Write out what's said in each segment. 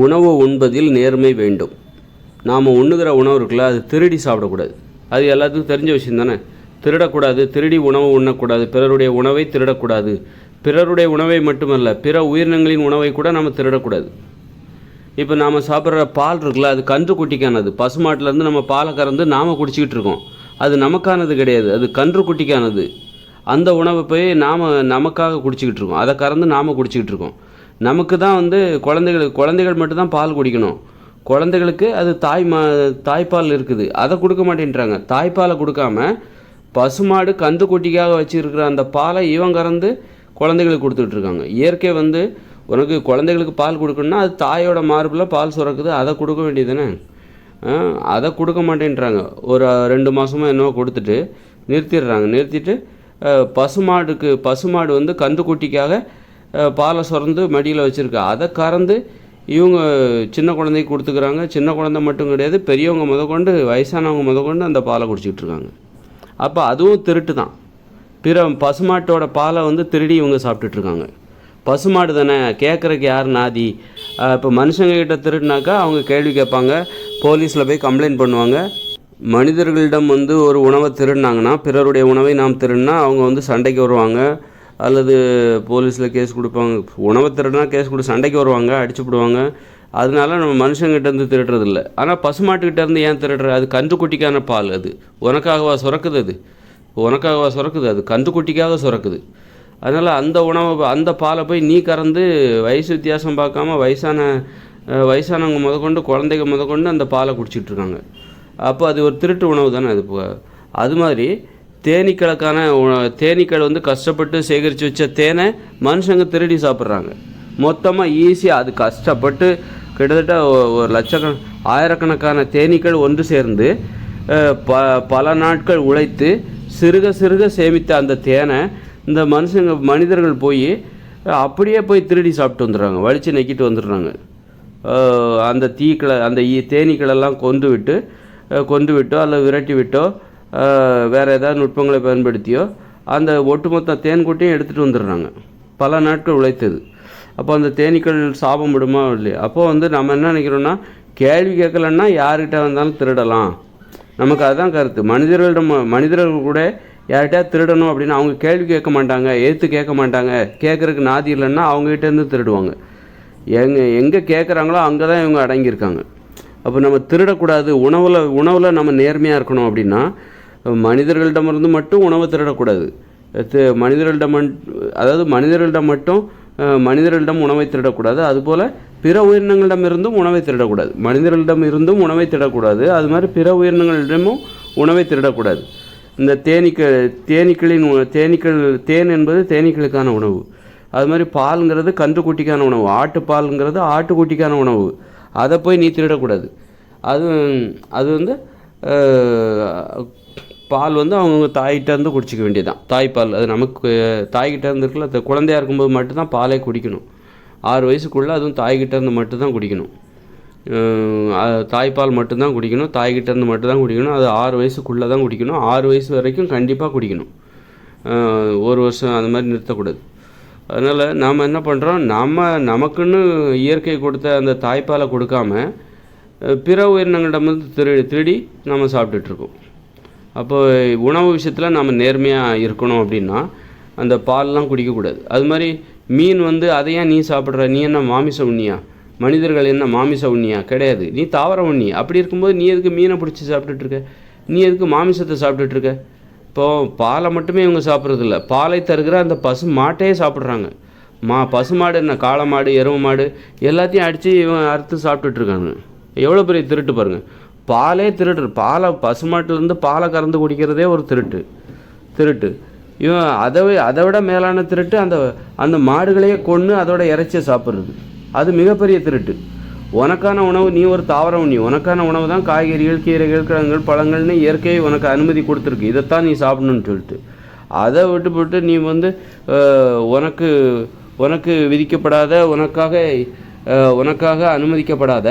உணவு உண்பதில் நேர்மை வேண்டும். நாம் உண்ணுகிற உணவு இருக்குல்ல, அது திருடி சாப்பிடக்கூடாது. அது எல்லாத்துக்கும் தெரிஞ்ச விஷயம் தானே. திருடக்கூடாது, திருடி உணவு உண்ணக்கூடாது, பிறருடைய உணவை திருடக்கூடாது. பிறருடைய உணவை மட்டுமல்ல, பிற உயிரினங்களின் உணவை கூட நம்ம திருடக்கூடாது. இப்போ நாம் சாப்பிட்ற பால் இருக்குல்ல, அது கன்று குட்டிக்கானது. பசுமாட்டிலேருந்து நம்ம பாலை கறந்து நாம் குடிச்சிக்கிட்டு இருக்கோம். அது நமக்கானது கிடையாது, அது கன்று குட்டிக்கானது. அந்த உணவை போய் நாம் நமக்காக குடிச்சிக்கிட்டு இருக்கோம். அதை கறந்து நாம் குடிச்சிக்கிட்டு இருக்கோம். நமக்கு தான் குழந்தைகள் மட்டும்தான் பால் குடிக்கணும். குழந்தைகளுக்கு அது தாய்ப்பால் இருக்குது, அதை கொடுக்க மாட்டேன்றாங்க. தாய்ப்பாலை கொடுக்காம பசுமாடு கன்று குட்டிக்காக வச்சுருக்கிற அந்த பாலை இவன் கறந்து குழந்தைகளுக்கு கொடுத்துட்ருக்காங்க. இயற்கை உனக்கு குழந்தைகளுக்கு பால் கொடுக்கணுன்னா அது தாயோட மார்பில் பால் சுரக்குது, அதை கொடுக்க வேண்டியது தானே. அதை கொடுக்க மாட்டேன்றாங்க. ஒரு 2 மாதமாக என்னவோ கொடுத்துட்டு நிறுத்திட்டு பசுமாடு கன்றுக்குட்டிக்காக பாலை சுரந்து மடியில் வச்சுருக்கு, அதை கறந்து இவங்க சின்ன குழந்தைக்கு கொடுத்துக்கிறாங்க. சின்ன குழந்தை மட்டும் கிடையாது, பெரியவங்க முதற்கொண்டு வயசானவங்க முதற்கொண்டு அந்த பாலை குடிச்சிக்கிட்டு இருக்காங்க. அப்போ அதுவும் திருட்டு தான். பிற பசுமாட்டோட பாலை திருடி இவங்க சாப்பிட்டுட்ருக்காங்க. பசுமாடு தானே, கேட்குறக்கு யார் நாதி? இப்போ மனுஷங்கக்கிட்ட திருடினாக்கா அவங்க கேள்வி கேட்பாங்க, போலீஸில் போய் கம்ப்ளைண்ட் பண்ணுவாங்க. மனிதர்களிடம் ஒரு உணவை திருடினாங்கன்னா, பிறருடைய உணவை நாம் திருடினா அவங்க சண்டைக்கு வருவாங்க, அல்லது போலீஸில் கேஸ் கொடுப்பாங்க. உணவை திருடினா கேஸ் சண்டைக்கு வருவாங்க, அடிச்சுப்பிடுவாங்க. அதனால நம்ம மனுஷங்கிட்டேருந்து திருடுறதில்ல. ஆனால் பசுமாட்டுக்கிட்டேருந்து ஏன் திருடுற? அது கன்றுக்குட்டிக்கான பால், அது உனக்காகவா சுரக்குது? அது கன்றுக்குட்டிக்காக சுரக்குது. அதனால் அந்த பாலை போய் நீ கறந்து வயசு வித்தியாசம் பார்க்காம வயசானவங்க முதற்கொண்டு குழந்தைங்க முதற்கொண்டு அந்த பாலை குடிச்சிட்டு இருக்காங்க. அப்போ அது ஒரு திருட்டு உணவு தானே. அது மாதிரி தேனீக்கள் கஷ்டப்பட்டு சேகரித்து வச்ச தேனை மனுஷங்க திருடி சாப்பிட்றாங்க. மொத்தமாக ஈஸியாக அது கஷ்டப்பட்டு கிட்டத்தட்ட ஒரு ஆயிரக்கணக்கான தேனீக்கள் ஒன்று சேர்ந்து பல நாட்கள் உழைத்து சிறுக சேமித்த அந்த தேனை இந்த மனிதர்கள் அப்படியே போய் திருடி சாப்பிட்டு வந்துடுறாங்க, வலிச்சு நக்கிட்டு வந்துடுறாங்க. அந்த தேனீக்களெல்லாம் கொண்டு விட்டோ அல்லது விரட்டி விட்டோ வேறு ஏதாவது நுட்பங்களை பயன்படுத்தியோ அந்த ஒட்டுமொத்த தேன்கூட்டையும் எடுத்துகிட்டு வந்துடுறாங்க, பல நாட்கள் உழைத்தது. அப்போ அந்த தேனீக்கள் சாபம் விடுமா இல்லையா? அப்போது நம்ம என்ன நினைக்கிறோன்னா, கேள்வி கேட்கலன்னா யார்கிட்ட வந்தாலும் திருடலாம். நமக்கு அதுதான் கருத்து. மனிதர்கள் கூட யார்கிட்டயா திருடணும் அப்படின்னா அவங்க கேள்வி கேட்க மாட்டாங்க, எதிர்த்து கேட்க மாட்டாங்க. கேட்குறதுக்கு நாதி இல்லைன்னா அவங்ககிட்டேருந்து திருடுவாங்க. எங்கே கேட்குறாங்களோ அங்கே தான் இவங்க அடங்கியிருக்காங்க. அப்போ நம்ம திருடக்கூடாது. உணவில் நம்ம நேர்மையாக இருக்கணும் அப்படின்னா மனிதர்களிடமிருந்து மட்டும் உணவை திருடக்கூடாது. மனிதர்களிடம் உணவை திருடக்கூடாது. அதுபோல் பிற உயிரினங்களிடமிருந்தும் உணவை திருடக்கூடாது. மனிதர்களிடமிருந்தும் உணவை திருடக்கூடாது, அது மாதிரி பிற உயிரினங்களிடமும் உணவை திருடக்கூடாது. இந்த தேன் என்பது தேனீக்களுக்கான உணவு. அது மாதிரி பாலுங்கிறது கன்றுக்குட்டிக்கான உணவு, ஆட்டுப்பாலுங்கிறது ஆட்டுக்குட்டிக்கான உணவு. அதை போய் நீ திருடக்கூடாது. அது பால் அவங்க தாய்கிட்டேருந்து குடிச்சிக்க வேண்டியதுதான், தாய்ப்பால். அது நமக்கு தாய்கிட்டேருந்து இருக்குல்ல, குழந்தையாக இருக்கும்போது மட்டும்தான் பாலே குடிக்கணும். 6 வயசுக்குள்ளே அதுவும் தாய்கிட்டேருந்து மட்டும்தான் குடிக்கணும். தாய்ப்பால் மட்டும்தான் குடிக்கணும், தாய்கிட்டேருந்து மட்டும்தான் குடிக்கணும். அது 6 வயசுக்குள்ளே தான் குடிக்கணும். 6 வயசு வரைக்கும் கண்டிப்பாக குடிக்கணும். 1 வருஷம் அந்த மாதிரி நிறுத்தக்கூடாது. அதனால் நாம் என்ன பண்ணுறோம், நமக்குன்னு இயற்கை கொடுத்த அந்த தாய்ப்பாலை கொடுக்காம பிற உயிரினங்களிடமிருந்து திருடி நம்ம சாப்பிட்டுட்ருக்கோம். அப்போ உணவு விஷயத்தில் நம்ம நேர்மையாக இருக்கணும் அப்படின்னா அந்த பால்லாம் குடிக்கக்கூடாது. அது மாதிரி மீன் அதை ஏன் நீ சாப்பிட்ற? நீ என்ன மாமிச உண்ணியா? மனிதர்கள் என்ன மாமிச உண்ணியா? கிடையாது, நீ தாவர உண்ணி. அப்படி இருக்கும்போது நீ எதுக்கு மீனை பிடிச்சி சாப்பிட்டுட்ருக்க? நீ எதுக்கு மாமிசத்தை சாப்பிட்டுட்ருக்க? இப்போது பாலை மட்டுமே இவங்க சாப்பிட்றதில்ல, பாலை தருகிற அந்த பசுமாட்டையே சாப்பிட்றாங்க. பசுமாடு என்ன, காளை மாடு, எருமை மாடு எல்லாத்தையும் அடித்து இவன் அறுத்து சாப்பிட்டுட்ருக்காங்க. எவ்வளோ பெரிய திருட்டு பாருங்கள். பாலே திருடுற பசுமாட்டிலேருந்து பாலை கறந்து குடிக்கிறதே ஒரு திருட்டு. இவன் அதை விட மேலான திருட்டு அந்த மாடுகளையே கொன்று அதோட இறைச்சியை சாப்பிட்றது. அது மிகப்பெரிய திருட்டு. உனக்கான உணவு, நீ ஒரு தாவரம் உண்ணி, உனக்கான உணவு தான் காய்கறிகள், கீரைகள், கிழங்குகள், பழங்கள்னு இயற்கையை உனக்கு அனுமதி கொடுத்துருக்கு, இதைத்தான் நீ சாப்பிடணும்னு சொல்லிட்டு அதை விட்டு நீ உனக்கு விதிக்கப்படாத, உனக்காக அனுமதிக்கப்படாத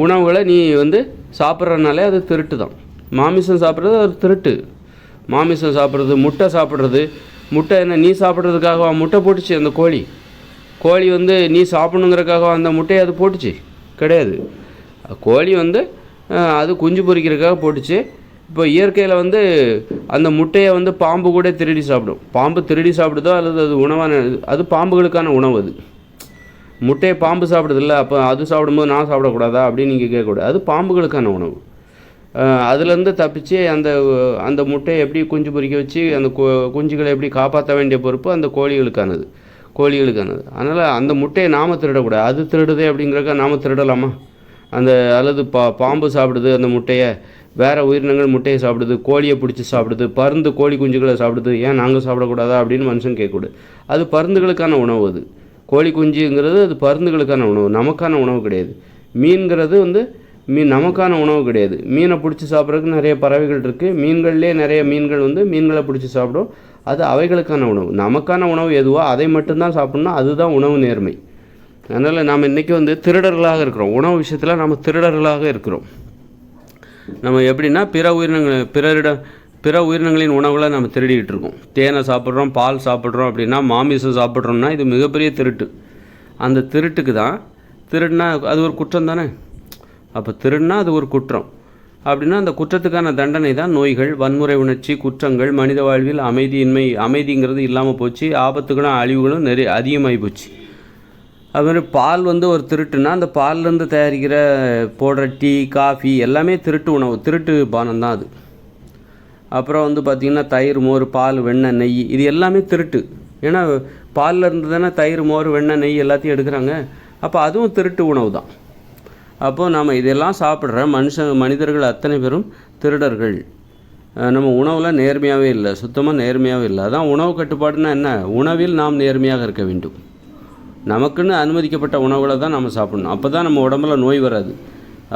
உணவுகளை நீ சாப்பிட்றதுனாலே அது திருட்டு தான். மாமிசம் சாப்பிட்றது அது திருட்டு. மாமிசம் சாப்பிட்றது, முட்டை சாப்பிட்றது. முட்டை என்ன நீ சாப்பிட்றதுக்காக முட்டை போட்டுச்சு அந்த கோழி? கோழி வந்து நீ சாப்பிடணுங்கிறக்காக அந்த முட்டையை அது போட்டுச்சு கிடையாது. கோழி வந்து அது குஞ்சு பொரிக்கிறதுக்காக போட்டுச்சு. இப்போ இயற்கையில் வந்து அந்த முட்டையை வந்து பாம்பு கூட திருடி சாப்பிடும். பாம்பு திருடி சாப்பிடுதோ அல்லது அது உணவான, அது பாம்புகளுக்கான உணவு. அது முட்டையை பாம்பு சாப்பிடுதில்ல, அப்போ அது சாப்பிடும்போது நான் சாப்பிடக்கூடாதா அப்படின்னு நீங்கள் கேட்கக்கூடாது. அது பாம்புகளுக்கான உணவு. அதுலேருந்து தப்பிச்சு அந்த அந்த முட்டையை எப்படி குஞ்சு பொரிக்க வச்சு அந்த குஞ்சுகளை எப்படி காப்பாற்ற வேண்டிய பொறுப்பு அந்த கோழிகளுக்கானது. அதனால் அந்த முட்டையை நாம் திருடக்கூடாது. அது திருடுதே அப்படிங்கிறக்க நாம் திருடலாமா? அந்த அல்லது பாம்பு சாப்பிடுது அந்த முட்டையை, வேறு உயிரினங்கள் முட்டையை சாப்பிடுது, கோழியை பிடிச்சி சாப்பிடுது, பருந்து கோழி குஞ்சுகளை சாப்பிடுது, ஏன் நாங்கள் சாப்பிடக்கூடாதா அப்படின்னு மனுஷன் கேட்கக்கூடாது. அது பருந்துகளுக்கான உணவு. அது கோழி குஞ்சுங்கிறது அது பருந்துகளுக்கான உணவு, நமக்கான உணவு கிடையாது. மீன்கிறது வந்து நமக்கான உணவு கிடையாது. மீனை பிடிச்சி சாப்பிட்றதுக்கு நிறைய பறவைகள் இருக்குது. மீன்கள்லேயே நிறைய மீன்கள் வந்து மீன்களை பிடிச்சி சாப்பிடும். அது அவைகளுக்கான உணவு. நமக்கான உணவு எதுவோ அதை மட்டும்தான் சாப்பிட்ணும். அதுதான் உணவு நேர்மை. அதனால் நாம் இன்றைக்கி வந்து திருடர்களாக இருக்கிறோம். உணவு விஷயத்தில் நாம் திருடர்களாக இருக்கிறோம். நம்ம எப்படின்னா பிற உயிரினங்களின் உணவுகளை நம்ம திருடிக்கிட்டு இருக்கோம். தேனை சாப்பிட்றோம், பால் சாப்பிட்றோம், அப்படின்னா மாமிசம் சாப்பிட்றோம்னா இது மிகப்பெரிய திருட்டு. அந்த திருட்டுக்கு தான் திருடுனா அது ஒரு குற்றம் தானே. அப்போ திருடுனா அது ஒரு குற்றம் அப்படின்னா அந்த குற்றத்துக்கான தண்டனை தான் நோய்கள், வன்முறை உணர்ச்சி, குற்றங்கள், மனித வாழ்வில் அமைதிங்கிறது இல்லாமல் போச்சு. ஆபத்துகளும் அழிவுகளும் நிறைய அதிகமாகி போச்சு. அதுமாதிரி பால் வந்து ஒரு திருட்டுனா அந்த பால்லேருந்து தயாரிக்கிற போடுற டீ, காஃபி எல்லாமே திருட்டு உணவு, திருட்டு பானம் தான் அது. அப்புறம் வந்து பார்த்திங்கன்னா தயிர், மோர், பால், வெண்ணெய், நெய் இது எல்லாமே திருட்டு. ஏன்னா பாலில் இருந்து தானே தயிர், மோர், வெண்ணெய், நெய் எல்லாத்தையும் எடுக்கிறாங்க. அப்போ அதுவும் திருட்டு உணவு தான். அப்போது நம்ம இதெல்லாம் சாப்பிட்ற மனிதர்கள் அத்தனை பேரும் திருடர்கள். நம்ம உணவில் நேர்மையாகவே இல்லை, சுத்தமாக நேர்மையாகவே இல்லை. அதான் உணவு கட்டுப்பாடுனா என்ன? உணவில் நாம் நேர்மையாக இருக்க வேண்டும். நமக்குன்னு அனுமதிக்கப்பட்ட உணவுகளை தான் நம்ம சாப்பிடணும். அப்போ தான் நம்ம உடம்புல நோய் வராது.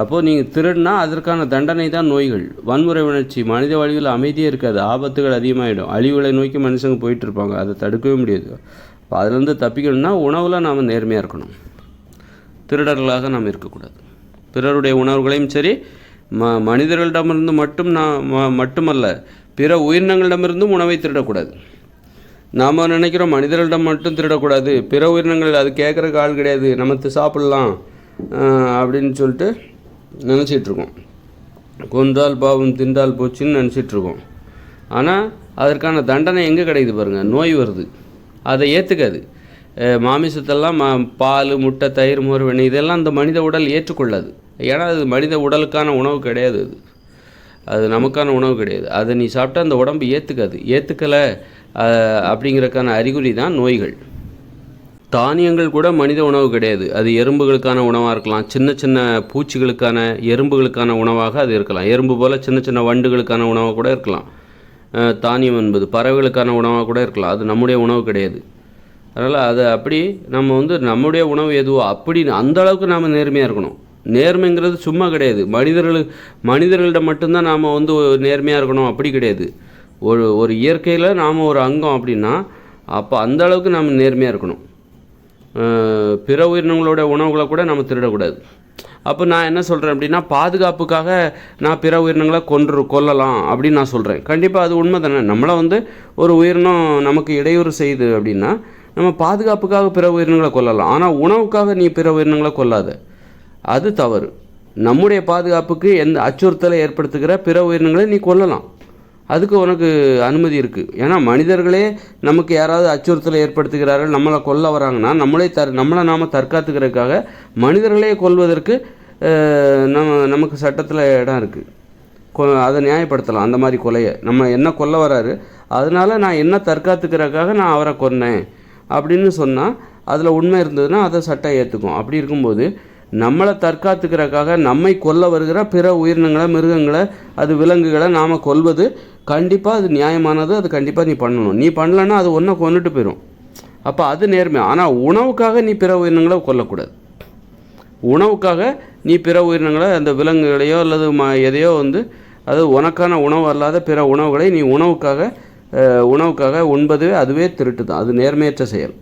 அப்போது நீங்கள் திருடினா அதற்கான தண்டனை தான் நோய்கள், வன்முறை உணர்ச்சி, மனித வாழ்வில் அமைதியே இருக்காது, ஆபத்துகள் அதிகமாகிடும், அழிவுகளை நோக்கி மனுஷங்க போயிட்டுருப்பாங்க. அதை தடுக்கவே முடியாது. இப்போ அதிலேருந்து தப்பிக்கணும்னா உணவில் நாம் நேர்மையாக இருக்கணும். திருடர்களாக நாம் இருக்கக்கூடாது. பிறருடைய உணவுகளையும் சரி, மனிதர்களிடமிருந்து மட்டுமல்ல பிற உயிரினங்களிடமிருந்தும் உணவை திருடக்கூடாது. நாம் நினைக்கிறோம் மனிதர்களிடம் மட்டும் திருடக்கூடாது, பிற உயிரினங்கள் அது கேட்குறக்கு ஆள் கிடையாது, நம்ம சாப்பிட்லாம் அப்படின்னு சொல்லிட்டு நினச்சிட்ருக்கோம். கொன்றால் பாவம் தின்றால் போச்சுன்னு நினச்சிட்ருக்கோம். ஆனால் அதற்கான தண்டனை எங்கே கிடைக்குது பாருங்கள், நோய் வருது. அதை ஏற்றுக்காது. மாமிசத்தெல்லாம் பால், முட்டை, தயிர், மோர், வெண்ணெய் இதெல்லாம் இந்த மனித உடல் ஏற்றுக்கொள்ளாது. ஏன்னா அது மனித உடலுக்கான உணவு கிடையாது. அது நமக்கான உணவு கிடையாது. அதை நீ சாப்பிட்டா அந்த உடம்பு ஏற்றுக்கலை அப்படிங்கிறக்கான அறிகுறி தான் நோய்கள். தானியங்கள் கூட மனித உணவு கிடையாது. அது எறும்புகளுக்கான உணவாக இருக்கலாம், சின்ன சின்ன பூச்சிகளுக்கான எறும்புகளுக்கான உணவாக அது இருக்கலாம். எறும்பு போல் சின்ன சின்ன வண்டுகளுக்கான உணவாக கூட இருக்கலாம். தானியம் என்பது பறவைகளுக்கான உணவாக கூட இருக்கலாம். அது நம்முடைய உணவு கிடையாது. அதனால் அதை அப்படி நம்ம வந்து நம்முடைய உணவு எதுவோ அப்படி அந்த அளவுக்கு நாம் நேர்மையாக இருக்கணும். நேர்மைங்கிறது சும்மா கிடையாது. மனிதர்களிடம் மட்டும்தான் நாம் வந்து நேர்மையாக இருக்கணும் அப்படி கிடையாது. ஒரு இயற்கையில் நாம் ஒரு அங்கம் அப்படின்னா அப்போ அந்த அளவுக்கு நாம் நேர்மையாக இருக்கணும். பிற உயிரினங்களோட உணவுகளை கூட நம்ம திருடக்கூடாது. அப்போ நான் என்ன சொல்கிறேன் அப்படின்னா, பாதுகாப்புக்காக நான் பிற உயிரினங்களை கொல்லலாம் அப்படின்னு நான் சொல்கிறேன். கண்டிப்பாக அது உண்மை தானே. நம்மளை வந்து ஒரு உயிரினம் நமக்கு இடையூறு செய்யுது அப்படின்னா நம்ம பாதுகாப்புக்காக பிற உயிரினங்களை கொல்லலாம். ஆனால் உணவுக்காக நீ பிற உயிரினங்களை கொல்லாத, அது தவறு. நம்முடைய பாதுகாப்புக்கு எந்த அச்சுறுத்தலை ஏற்படுத்துகிற பிற உயிரினங்களை நீ கொல்லலாம், அதுக்கு உனக்கு அனுமதி இருக்குது. ஏன்னா மனிதர்களே நமக்கு யாராவது அச்சுறுத்தலை ஏற்படுத்துகிறார்கள், நம்மளை கொல்ல வராங்கன்னா நம்மளை நாம் தற்காத்துக்கிறதுக்காக மனிதர்களே கொல்வதற்கு நமக்கு சட்டத்தில் இடம் இருக்குது. அதை நியாயப்படுத்தலாம். அந்த மாதிரி கொலையை நம்ம என்ன கொல்ல வராரு, அதனால் நான் என்ன தற்காத்துக்கிறதுக்காக நான் அவரை கொன்னேன் அப்படின்னு சொன்னால் அதில் உண்மை இருந்ததுன்னா அதை சட்டம் ஏற்றுக்கும். அப்படி இருக்கும்போது நம்மளை தற்காத்துக்கிறதுக்காக நம்மை கொல்ல வருகிற பிற உயிரினங்களை, மிருகங்களை, அது விலங்குகளை நாம் கொல்வது கண்டிப்பாக அது நியாயமானது. அது கண்டிப்பாக நீ பண்ணணும். நீ பண்ணலைன்னா அது ஒன்றை கொண்டுட்டு போயிடும். அப்போ அது நேர்மை. ஆனால் உணவுக்காக நீ பிற உயிரினங்களை கொல்லக்கூடாது. உணவுக்காக நீ பிற உயிரினங்களை, அந்த விலங்குகளையோ அல்லது எதையோ வந்து அது உனக்கான உணவு அல்லாத பிற உணவுகளை நீ உணவுக்காக உண்பது அதுவே திருட்டு தான். அது நேர்மையற்ற செயல்.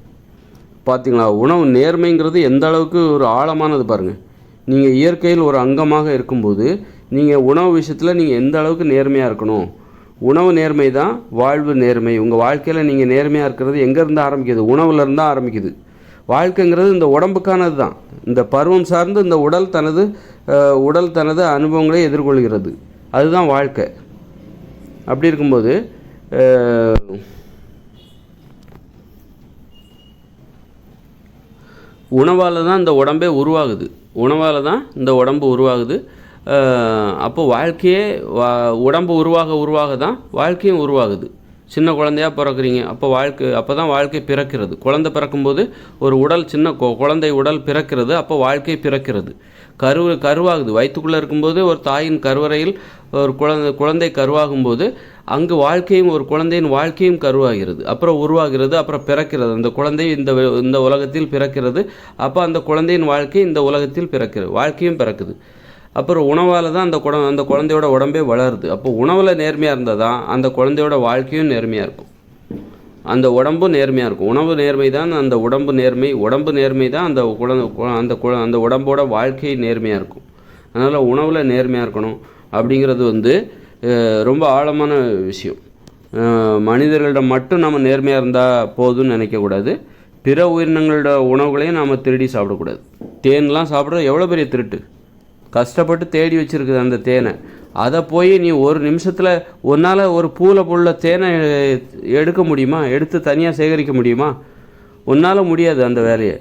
பார்த்தீங்களா, உணவு நேர்மைங்கிறது எந்த அளவுக்கு ஒரு ஆழமானது பாருங்கள். நீங்கள் இயற்கையில் ஒரு அங்கமாக இருக்கும்போது நீங்கள் உணவு விஷயத்தில் நீங்கள் எந்த அளவுக்கு நேர்மையாக இருக்கணும். உணவு நேர்மை தான் வாழ்வு நேர்மை. உங்கள் வாழ்க்கையில் நீங்கள் நேர்மையாக இருக்கிறது எங்கேருந்து ஆரம்பிக்குது? உணவுலேருந்து தான் ஆரம்பிக்குது. வாழ்க்கைங்கிறது இந்த உடம்புக்கானது தான். இந்த பருவம் சார்ந்து இந்த உடல் தனது அனுபவங்களை எதிர்கொள்கிறது. அதுதான் வாழ்க்கை. அப்படி இருக்கும்போது உணவால் தான் இந்த உடம்பே உருவாகுது. அப்போ வாழ்க்கையே உடம்பு உருவாக தான் வாழ்க்கையும் உருவாகுது. சின்ன குழந்தையாக பிறக்கிறீங்க, அப்போ தான் வாழ்க்கை பிறக்கிறது. குழந்தை பிறக்கும்போது ஒரு குழந்தை உடல் பிறக்கிறது, அப்போ வாழ்க்கை பிறக்கிறது. கருவாகுது. வயிற்றுக்குள்ளே இருக்கும்போது ஒரு தாயின் கருவறையில் ஒரு குழந்தை கருவாகும்போது அங்கு ஒரு குழந்தையின் வாழ்க்கையும் கருவாகிறது, அப்புறம் உருவாகிறது, அப்புறம் பிறக்கிறது. அந்த குழந்தை இந்த உலகத்தில் பிறக்கிறது. அப்போ அந்த குழந்தையின் வாழ்க்கை இந்த உலகத்தில் பிறக்கிறது, வாழ்க்கையும் பிறக்குது. அப்புறம் உணவால் தான் அந்த குழந்தையோட உடம்பே வளருது. அப்போ உணவில் நேர்மையாக இருந்தால் தான் அந்த குழந்தையோட வாழ்க்கையும் நேர்மையாக இருக்கும், அந்த உடம்பும் நேர்மையாக இருக்கும். உணவு நேர்மை தான் அந்த உடம்பு நேர்மை தான் அந்த உடம்போட வாழ்க்கை நேர்மையாக இருக்கும். அதனால் உணவில் நேர்மையாக இருக்கணும் அப்படிங்கிறது ரொம்ப ஆழமான விஷயம். மனிதர்களிடம் மட்டும் நம்ம நேர்மையாக இருந்தால் போதும்னு நினைக்கக்கூடாது. பிற உயிரினங்களோட உணவுகளையும் நாம் திருடி சாப்பிடக்கூடாது. தேன்லாம் சாப்பிட்றது எவ்வளோ பெரிய திருட்டு. கஷ்டப்பட்டு தேடி வச்சுருக்குது அந்த தேனை. அதை போய் நீ ஒரு நிமிஷத்தில் ஒன்றால் ஒரு பூவில் தேனை எடுக்க முடியுமா? எடுத்து தனியாக சேகரிக்க முடியுமா? உன்னால் முடியாது அந்த வேலையை.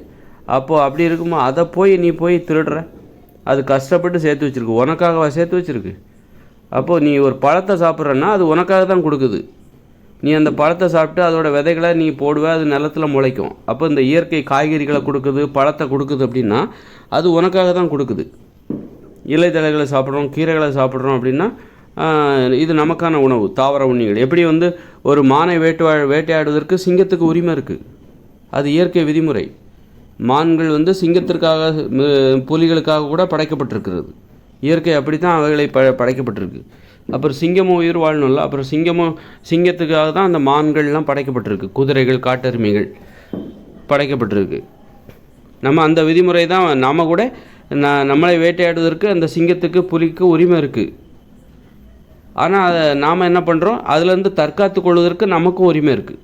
அப்போது அப்படி இருக்கும்போது அதை நீ போய் திருடுற. அது கஷ்டப்பட்டு சேர்த்து வச்சுருக்கு, உனக்காகவா சேர்த்து வச்சுருக்கு? அப்போது நீ ஒரு பழத்தை சாப்பிட்றன்னா அது உனக்காக தான் கொடுக்குது. நீ அந்த பழத்தை சாப்பிட்டு அதோட விதைகளை நீ போடுவ, அது நிலத்தில் முளைக்கும். அப்போ இந்த இயற்கை காய்கறிகளை கொடுக்குது, பழத்தை கொடுக்குது அப்படின்னா அது உனக்காக தான் கொடுக்குது. இலைத்தழைகளை சாப்பிட்றோம், கீரைகளை சாப்பிட்றோம் அப்படின்னா இது நமக்கான உணவு. தாவர உண்ணிகள் எப்படி ஒரு மானை வேட்டையாடுவதற்கு சிங்கத்துக்கு உரிமை இருக்குது, அது இயற்கை விதிமுறை. மான்கள் சிங்கத்திற்காக புலிகளுக்காக கூட படைக்கப்பட்டிருக்கிறது. இயற்கை அப்படி தான் அவைகளை படைக்கப்பட்டிருக்கு. அப்புறம் சிங்கமும் உயிர் வாழணும்ல, அப்புறம் சிங்கத்துக்காக தான் அந்த மான்கள்லாம் படைக்கப்பட்டிருக்கு. குதிரைகள், காட்டெருமைகள் படைக்கப்பட்டிருக்கு. நம்ம அந்த விதிமுறை தான். நாம் கூட நம்மளை வேட்டையாடுவதற்கு அந்த சிங்கத்துக்கு புலிக்கு உரிமை இருக்குது. ஆனால் அதை நாம் என்ன பண்ணுறோம், அதுலேருந்து தற்காத்து கொள்வதற்கு நமக்கும் உரிமை இருக்குது.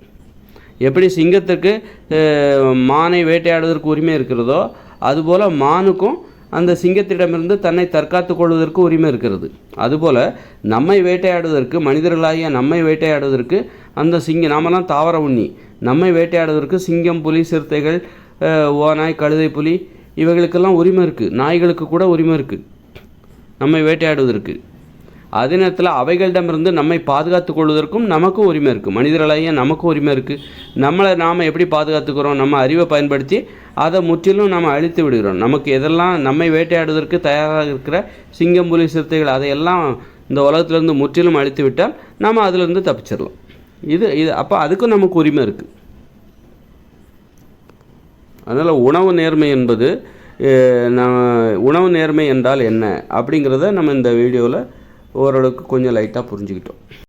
எப்படி சிங்கத்துக்கு மானை வேட்டையாடுவதற்கு உரிமை இருக்கிறதோ அதுபோல் மானுக்கும் அந்த சிங்கத்திடமிருந்து தன்னை தற்காத்து கொள்வதற்கு உரிமை இருக்கிறது. அதுபோல் நம்மை வேட்டையாடுவதற்கு, மனிதர்களாகிய நம்மை வேட்டையாடுவதற்கு அந்த நாமெல்லாம் தாவர உண்ணி, நம்மை வேட்டையாடுவதற்கு சிங்கம், புலி, சிறுத்தைகள், ஓநாய், கழுதை, புலி இவைகளுக்கெல்லாம் உரிமை இருக்குது. நாய்களுக்கு கூட உரிமை இருக்குது நம்மை வேட்டையாடுவதற்கு. அதே நேரத்தில் அவைகளிடமிருந்து நம்மை பாதுகாத்து கொள்வதற்கும் நமக்கும் உரிமை இருக்குது. மனிதர்களாகிய நமக்கும் உரிமை இருக்குது. நாம் எப்படி பாதுகாத்துக்கிறோம்? நம்ம அறிவை பயன்படுத்தி அதை முற்றிலும் நம்ம அழித்து விடுகிறோம். நமக்கு எதெல்லாம் நம்மை வேட்டையாடுவதற்கு தயாராக இருக்கிற சிங்கம், புலி, சிறுத்தைகள் அதையெல்லாம் இந்த உலகத்திலேருந்து முற்றிலும் அழித்து விட்டால் நாம் அதிலிருந்து தப்பிச்சிடலாம். இது அப்போ அதுக்கும் நமக்கு உரிமை இருக்குது. அதனால் உணவு நேர்மை என்றால் என்ன அப்படிங்கிறத நம்ம இந்த வீடியோவில் ஓரளவுக்கு கொஞ்சம் லைட்டாக புரிஞ்சுக்கிட்டோம்.